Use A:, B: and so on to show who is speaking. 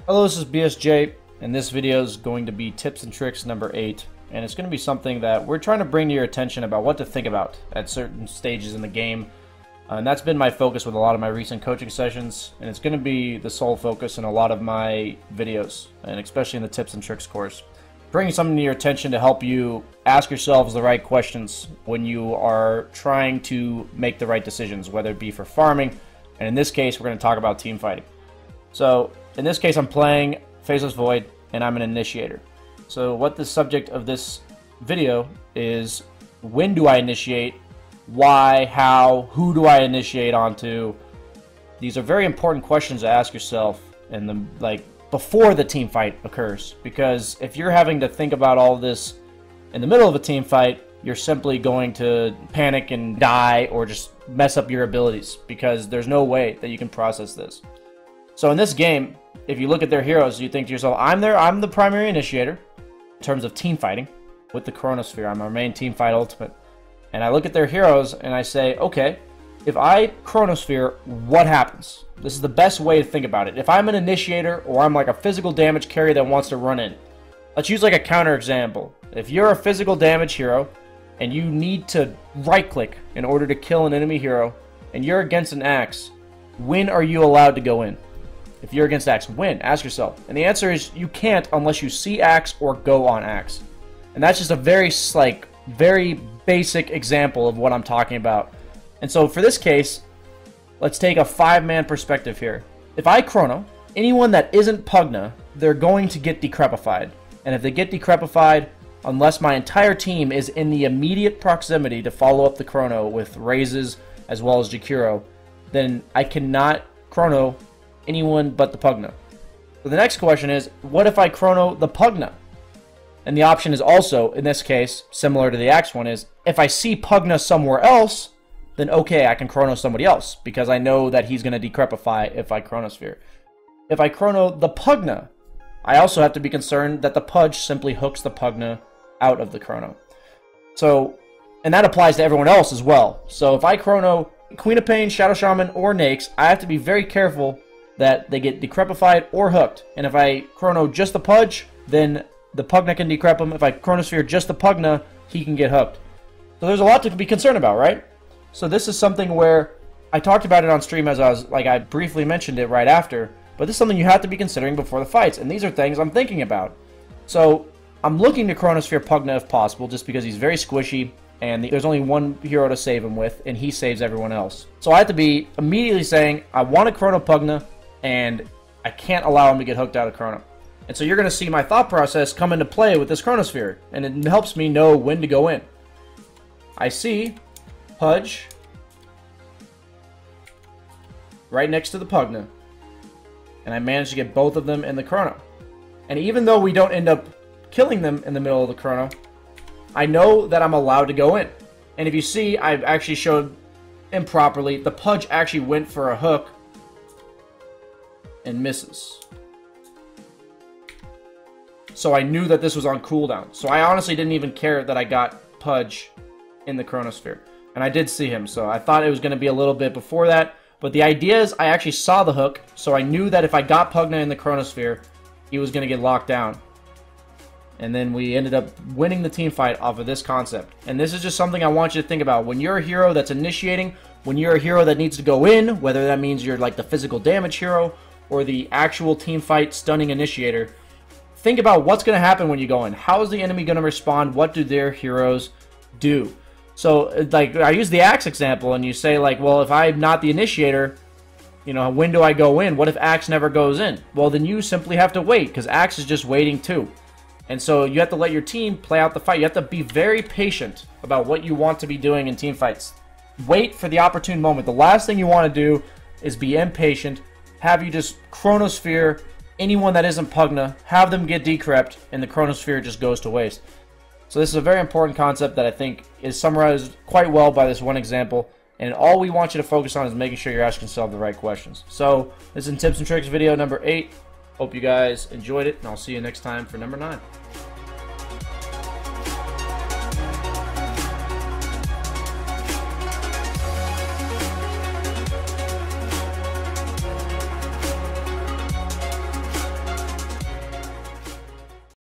A: Hello, this is BSJ, and this video is going to be tips and tricks number 8, and it's going to be something that we're trying to bring to your attention about what to think about at certain stages in the game, and that's been my focus with a lot of my recent coaching sessions, and it's going to be the sole focus in a lot of my videos, and especially in the tips and tricks course. Bringing something to your attention to help you ask yourselves the right questions when you are trying to make the right decisions, whether it be for farming, and in this case, we're going to talk about team fighting. So, in this case, I'm playing Faceless Void, and I'm an initiator. So what the subject of this video is, when do I initiate, why, how, who do I initiate onto? These are very important questions to ask yourself before the team fight occurs. Because if you're having to think about all this in the middle of a team fight, you're simply going to panic and die or just mess up your abilities, because there's no way that you can process this. So in this game, if you look at their heroes, you think to yourself, I'm the primary initiator in terms of team fighting with the Chronosphere. I'm our main team fight ultimate. And I look at their heroes and I say, okay, if I Chronosphere, what happens? This is the best way to think about it. If I'm an initiator or I'm like a physical damage carry that wants to run in, let's use like a counter example. If you're a physical damage hero and you need to right click in order to kill an enemy hero and you're against an axe, when are you allowed to go in? If you're against axe, when? Ask yourself. And the answer is you can't unless you see axe or go on axe. And that's just a very basic example of what I'm talking about. And so for this case, let's take a 5-man perspective here. If I chrono, anyone that isn't Pugna, they're going to get decrepified. And if they get decrepified, unless my entire team is in the immediate proximity to follow up the chrono with raises as well as Jakiro, then I cannot chrono anyone but the Pugna. So the next question is, what if I chrono the Pugna? And the option is also, in this case, similar to the axe one, is if I see Pugna somewhere else, then okay, I can chrono somebody else, because I know that he's going to decrepify if I Chronosphere. If I chrono the Pugna, I also have to be concerned that the Pudge simply hooks the Pugna out of the chrono. So, and that applies to everyone else as well. So if I chrono Queen of Pain, Shadow Shaman, or Nakes, I have to be very careful that they get decrepified or hooked. And if I chrono just the Pudge, then the Pugna can decrep him. If I Chronosphere just the Pugna, he can get hooked. So there's a lot to be concerned about, right? So this is something where I talked about it on stream as I briefly mentioned it right after, but this is something you have to be considering before the fights, and these are things I'm thinking about. So I'm looking to Chronosphere Pugna if possible, just because he's very squishy, and there's only one hero to save him with, and he saves everyone else. So I have to be immediately saying, I want to chrono Pugna, and I can't allow him to get hooked out of chrono. And so you're going to see my thought process come into play with this Chronosphere, and it helps me know when to go in. I see Pudge right next to the Pugna, and I managed to get both of them in the chrono. And even though we don't end up killing them in the middle of the chrono, I know that I'm allowed to go in. And if you see, I've actually showed improperly, the Pudge actually went for a hook and misses. So I knew that this was on cooldown. So I honestly didn't even care that I got Pudge in the Chronosphere. And I did see him, so I thought it was going to be a little bit before that. But the idea is I actually saw the hook, so I knew that if I got Pugna in the Chronosphere, he was going to get locked down. And then we ended up winning the team fight off of this concept. And this is just something I want you to think about. When you're a hero that's initiating, when you're a hero that needs to go in, whether that means you're like the physical damage hero or the actual team fight stunning initiator, think about what's going to happen when you go in. How is the enemy going to respond? What do their heroes do? So, like, I use the axe example, and you say, like, well, if I'm not the initiator, you know, when do I go in? What if axe never goes in? Well, then you simply have to wait, because axe is just waiting too. And so you have to let your team play out the fight. You have to be very patient about what you want to be doing in team fights. Wait for the opportune moment. The last thing you want to do is be impatient, have you just Chronosphere anyone that isn't Pugna, have them get decrept, and the Chronosphere just goes to waste. So this is a very important concept that I think is summarized quite well by this one example, and all we want you to focus on is making sure you're asking yourself the right questions. So this is tips and tricks video number 8. Hope you guys enjoyed it, and I'll see you next time for number 9.